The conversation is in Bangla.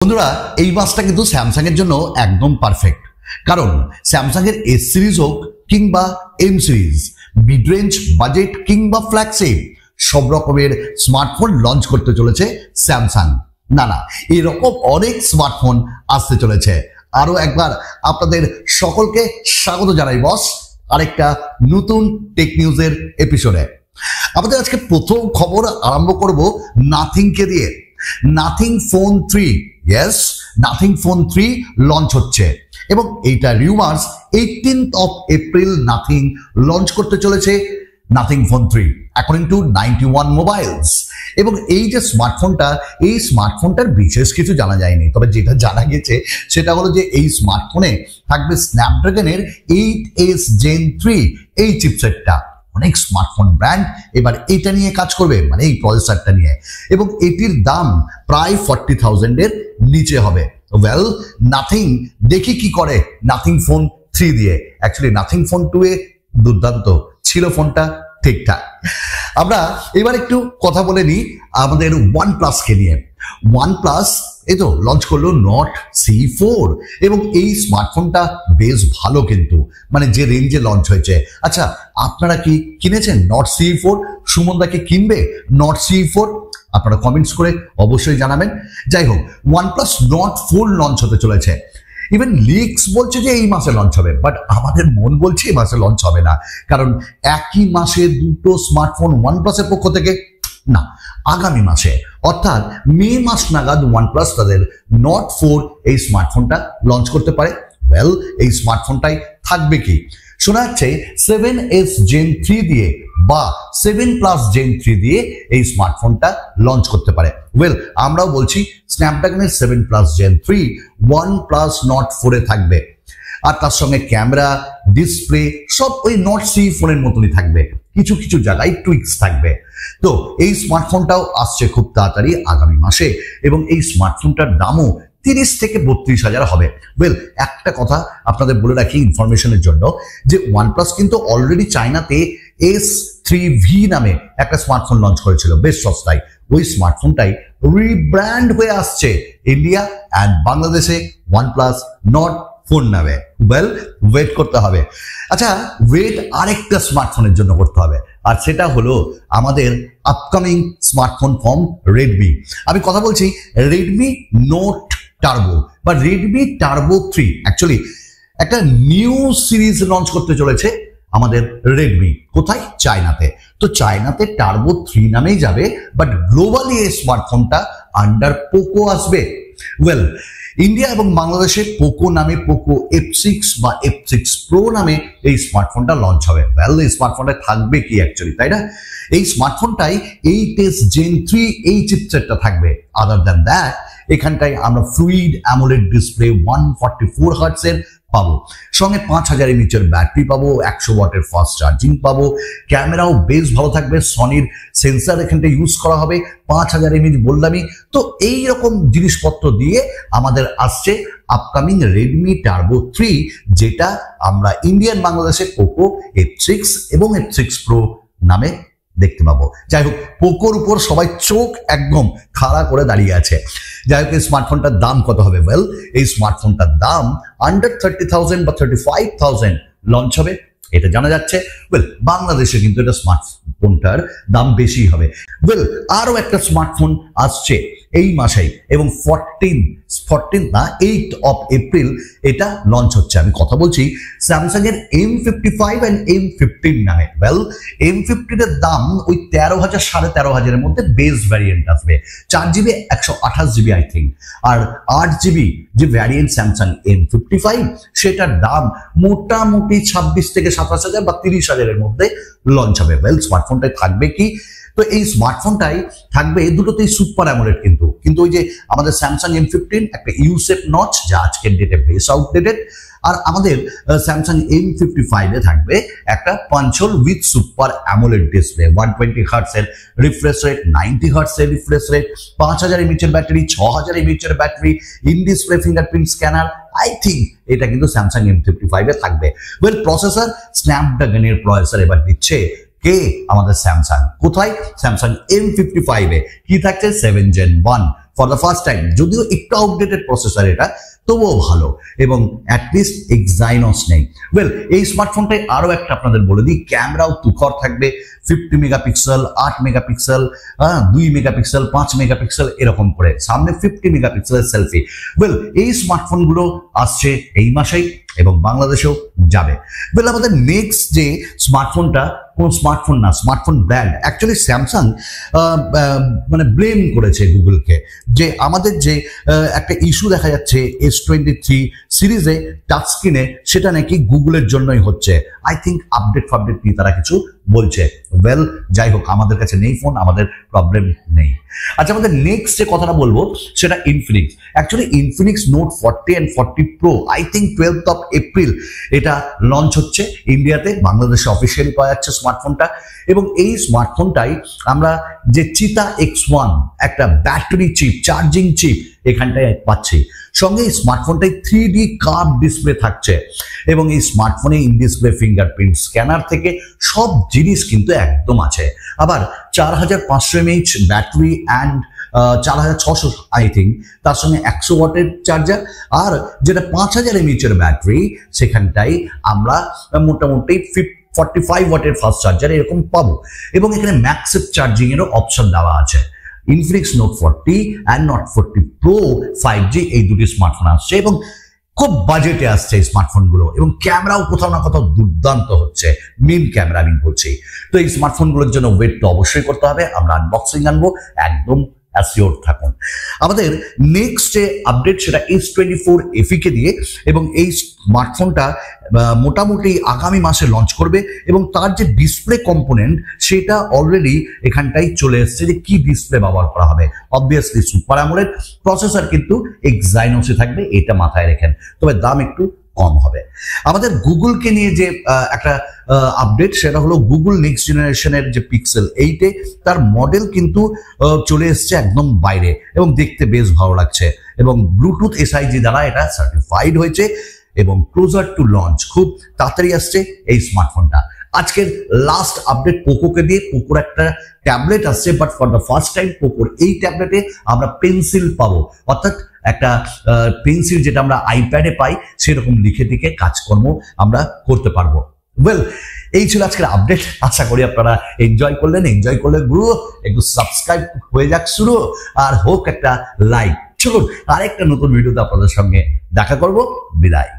বন্ধুরা এই মাসটা কিন্তু স্যামসাং এর জন্য একদম পারফেক্ট, কারণ স্যামসাং এর এস সিরিজ হোক কিংবা M series, mid range, budget কিংবা ফ্ল্যাগশিপ সব রকমের স্মার্টফোন লঞ্চ করতে চলেছে স্যামসাং। না এরকম অনেক স্মার্টফোন আসতে চলেছে। আরো একবার আপনাদের সকলকে স্বাগত জানাই বস আরেকটা নতুন টেক নিউজের এপিসোডে। আমাদের আজকে প্রথম খবর আরম্ভ করব নাথিং কে দিয়ে। Nothing phone 3, yes nothing phone 3 launch হচ্ছে এবং এইটা rumours 18th of April nothing launch করতে চলেছে nothing phone 3 according to 91 mobiles. এবং এই যে স্মার্টফোনটা, এই স্মার্টফোনটার বিশেষ কিছু জানা যায়নি, তবে যেটা জানা গেছে সেটা হলো যে এই স্মার্টফোনে থাকবে স্ন্যাপড্রাগনের 8s Gen 3 এই চিপসেটটা। অনেক স্মার্টফোন ব্র্যান্ড এবার এটা নিয়ে কাজ করবে, মানে এই প্রসেসরটা নিয়ে, এবং এটির দাম প্রায় 40,000 এর নিচে হবে। ওয়েল নাথিং দেখি কি করে নাথিং ফোন 3 দিয়ে। অ্যাকচুয়ালি নাথিং ফোন 2 এ দুর্দান্ত ছিল ফোনটা, ঠিকঠাক। আমরা এবার একটু কথা বলে নিই আমাদের OnePlus কে নিয়ে। OnePlus এই তো লঞ্চ করলো নট C4 এবং এই স্মার্টফোনটা বেশ ভালো, কিন্তু মানে যে রেঞ্জে লঞ্চ হয়েছে। আচ্ছা আপনারা কি কিনেছেন নট C4? সুমনদা কি কিনবে নট C4? আপনারা কমেন্টস করে অবশ্যই জানাবেন। যাই হোক, OnePlus Nord 4 লঞ্চ হতে চলেছে। ইভেন লিক্স বলছে যে এই মাসে লঞ্চ হবে, বাট আমাদের মন বলছে এই মাসে লঞ্চ হবে না, কারণ একই মাসে দুটো স্মার্টফোন OnePlus এর পক্ষ থেকে না, আগামী মাসে অর্থাৎ মে মাস নাগাদ OnePlus তাদের Nord 4 এই স্মার্টফোনটা লঞ্চ করতে পারে। ওয়েল এই স্মার্টফোনটাই থাকবে কি শোনা যাচ্ছে 7s Gen 3 দিয়ে বা 7 Plus Gen 3 দিয়ে এই স্মার্টফোনটা লঞ্চ করতে পারে। ওয়েল আমরাও বলছি স্ন্যাপড্রাগনের 7 Plus Gen 3 OnePlus Nord 4 এ থাকবে, আর তার সঙ্গে ক্যামেরা, ডিসপ্লে সব ওই নট সি ফোনের মতনই থাকবে, কিছু কিছু জায়গায় টুইক্স থাকবে। তো এই স্মার্টফোনটাও আসছে খুব তাড়াতাড়ি আগামী মাসে, এবং এই স্মার্টফোনটার দামও 30 থেকে 32,000 হবে। ওয়েল একটা কথা আপনাদের বলে রাখি ইনফরমেশনের জন্য, যে OnePlus কিন্তু অলরেডি চায়নাতে S3V নামে একটা স্মার্টফোন লঞ্চ করেছিল বেশ সস্তায়। ওই স্মার্টফোনটাই রিব্র্যান্ড হয়ে আসছে ইন্ডিয়া অ্যান্ড বাংলাদেশে OnePlus Nord 4 নামে। ওয়েল ওয়েট করতে হবে। আচ্ছা ওয়েট আরেকটা স্মার্টফোনের জন্য করতে হবে, আর সেটা হলো আমাদের আপকামিং স্মার্টফোন ফর্ম রেডমি। আমি কথা বলছি রেডমি নোট টার্বো বা রেডমি টার্বো 3। অ্যাকচুয়ালি একটা নিউ সিরিজ লঞ্চ করতে চলেছে আমাদের রেডমি, কোথায়? চায়নাতে। তো চায়নাতে টার্বো 3 নামেই যাবে, বাট গ্লোবালি এই স্মার্টফোনটা আন্ডার পোকো আসবে। ওয়েল ইন্ডিয়া এবং বাংলাদেশে পোকো নামে পোকো F6 বা F6 Pro নামে এই স্মার্টফোনটা লঞ্চ হবে। ওয়েল এই স্মার্টফোনটা থাকবে কি অ্যাকচুয়ালি, তাই না? এই স্মার্টফোনটাই 8s Gen 3 এই চিপসেটটা থাকবে। আদার দ্যান দ্যাট এখানটায় আমরা ফ্লুইড অ্যামোলেড ডিসপ্লে 144 হার্টজ এর পাবো, সঙ্গে 5000 mAh এর ব্যাটারি পাবো, 100 ওয়াটের ফাস্ট চার্জিং পাবো, ক্যামেরাও বেশ ভালো থাকবে, সনির সেন্সার এখানটা ইউজ করা হবে, 5000 mAh বললামই। তো এই রকম জিনিসপত্র দিয়ে আমাদের আসছে আপকামিং রেডমি টার্বো 3, যেটা আমরা ইন্ডিয়ান বাংলাদেশে পোকো F6 এবং F6 Pro নামে দেখতে পাবো। যাই হোক, পোকোর উপর সবাই চোখ একদম খাড়া করে দাঁড়িয়ে আছে। যাই হোক, এই স্মার্টফোনটার দাম কত হবে? ওয়েল এই স্মার্টফোনটার দাম আন্ডার 30,000 বা 35,000 লঞ্চ হবে, এটা জানা যাচ্ছে। ওয়েল বাংলাদেশে কিন্তু এটা স্মার্টফোনটার দাম বেশি হবে। ওয়েল আরো একটা স্মার্টফোন আসছে এই মাসেই, এবং 8th of April এটা লঞ্চ হচ্ছে। আমি কথা বলছি স্যামসাং এর M55 and M15 নামে। ওয়েল M15 এর দাম ওই 13,000 13,500 এর মধ্যে বেস ভ্যারিয়েন্ট আসবে, 4GB 128GB I think, R 8GB যে ভ্যারিয়েন্ট স্যামসাং M55 সেটার দাম মোটামুটি 26 থেকে 27,000 বা 30,000 এর মধ্যে লঞ্চ হবে। ওয়েল স্মার্টফোনটাই থাকবে কি? তো এই স্মার্টফোনটাই থাকবে দুটোতেই সুপার অ্যামোলেড, কিন্তু ওই যে আমাদের স্যামসাং M15 একটা ইউসেপ নচ যা আজকের ডেটে বেশ আউটডেটেড, আর আমাদের স্যামসাং M55 এ থাকবে একটা punch hole with super AMOLED display, 120 hertz এর রিফ্রেশ রেট, 90 হার্টজ এর রিফ্রেশ রেট, 5000 mAh এর ব্যাটারি, 6000 mAh এর battery, in display fingerprint scanner. I think এটা কিন্তু স্যামসাং M55 এ থাকবে। ওয়েল প্রসেসর স্ন্যাপড্রাগনের প্রসেসর এবার দিচ্ছে কে? আমাদের স্যামসাং। কোথায়? স্যামসাং M55 এ কি থাকছে? 7 Gen 1 for the first time, যদিও একটু আউটডেটেড প্রসেসর এটা, তবুও ভালো, এবং অ্যাটলিস্ট এক্সাইনস নেই। ওয়েল, এই স্মার্টফোনটাই আরো একটা আপনাদের বলে দিই, ক্যামেরাও তুখর থাকবে, 50 মেগাপিক্সেল, 8 মেগাপিক্সেল, 2 মেগাপিক্সেল, 5 মেগাপিক্সেল, এরকম করে, সামনে 50 মেগাপিক্সেলের সেলফি। ওয়েল, এই স্মার্টফোনগুলো আসছে এই মাসেই এবং বাংলাদেশেও যাবে। ওয়েল, আমাদের নেক্সট যে স্মার্টফোনটা, কোন স্মার্টফোন না, স্মার্টফোন ব্র্যান্ড, অ্যাকচুয়ালি স্যামসাং মানে ব্লেম করেছে গুগলকে যে আমাদের যে একটা ইস্যু দেখা যাচ্ছে S23 সিরিজে টাচ স্ক্রিনে, সেটা নাকি গুগলের জন্যই হচ্ছে। আই থিঙ্ক আপডেট নিয়ে তারা কিছু বলছে। ওয়েল, যাই হোক, আমাদের কাছে নেই ফোন, আমাদের প্রবলেম নেই। আচ্ছা, আমাদের নেক্সট যে কথাটা বলবো সেটা Infinix. Actually Infinix note 40 and 40 Pro, I think 12th of April এটা লঞ্চ হচ্ছে ইন্ডিয়াতে, বাংলাদেশে অফিসিয়ালি পাওয়া যাচ্ছে স্মার্টফোনটা। এবং এই স্মার্টফোনটাই আমরা যে চিতা X1 একটা ব্যাটারি চিপ, চার্জিং চিপ এখানটায় পাচ্ছি, সঙ্গে এই স্মার্টফোনটাই 3D কার্ভ ডিসপ্লে থাকছে, এবং এই স্মার্টফোনে ইন ডিসপ্লে ফিঙ্গারপ্রিন্ট স্ক্যানার থেকে সব জিনিস কিন্তু একদম আছে। আবার 4500 mAh battery and 4600 I think, তার সঙ্গে 100 ওয়াটের চার্জার, আর যেটা 5000 mAh এর ব্যাটারি, সেখানটাই আমরা মোটামুটি 45 ওয়াটের ফাস্ট চার্জার এরকম পাবো, এবং এখানে ম্যাক্সিভ চার্জিং এরও অপশন দেওয়া আছে। Infinix note 40 and note 40 Pro 5G এই দুটি স্মার্টফোন আসছে, এবং খুব বাজেটে আসছে এই স্মার্টফোনগুলো, এবং ক্যামেরাও কোথাও না কোথাও দুর্দান্ত হচ্ছে, মেন ক্যামেরা আমি বলছি। তো এই স্মার্টফোনগুলোর জন্য ওয়েট তো অবশ্যই করতে হবে, আমরা আনবক্সিং আনবো, একদম অ্যাসিওর থাকুন। আমাদের নেক্সট যে আপডেট সেটা S24 FE কে দিয়ে, এবং এই স্মার্টফোনটা মোটামুটি আগামী মাসে লঞ্চ করবে, এবং তার যে ডিসপ্লে কম্পোনেন্ট সেটা অলরেডি এখানটাই চলে এসছে যে কি ডিসপ্লে ব্যবহার করা হবে। অবভিয়াসলি সুপার অ্যামোলেড, প্রসেসর কিন্তু এক্সাইনোসে থাকবে, এটা মাথায় রেখেন, তবে দাম একটু কম হবে। আমাদের গুগলকে নিয়ে যে একটা আপডেট সেটা হলো গুগল নেক্সট জেনারেশনের যে পিক্সেল 8 তার মডেল কিন্তু চলে এসছে একদম বাইরে, এবং দেখতে বেশ ভালো লাগছে, এবং ব্লুটুথ SIG দ্বারা এটা সার্টিফাইড হয়েছে, এবং ক্লোজার টু লঞ্চ, খুব তাড়াতাড়ি আসছে এই স্মার্টফোনটা। আজকের লাস্ট আপডেট পোকোকে দিয়ে, পোকোর একটা ট্যাবলেট আসছে, but for the first time পোকোর এই ট্যাবলেটে আমরা পেন্সিল পাবো, অর্থাৎ একটা পেন্সিল যেটা আমরা আইপ্যাডে পাই সেরকম লিখে টিখে কাজকর্ম আমরা করতে পারবো। ওয়েল, এই ছিল আজকের আপডেট। আশা করি আপনারা এনজয় করলেন। গুরু একটু সাবস্ক্রাইব হয়ে যাক শুরু, আর হোক একটা লাইক। চলুন আরেকটা নতুন ভিডিওতে আপনাদের সঙ্গে দেখা করব। বিদায়।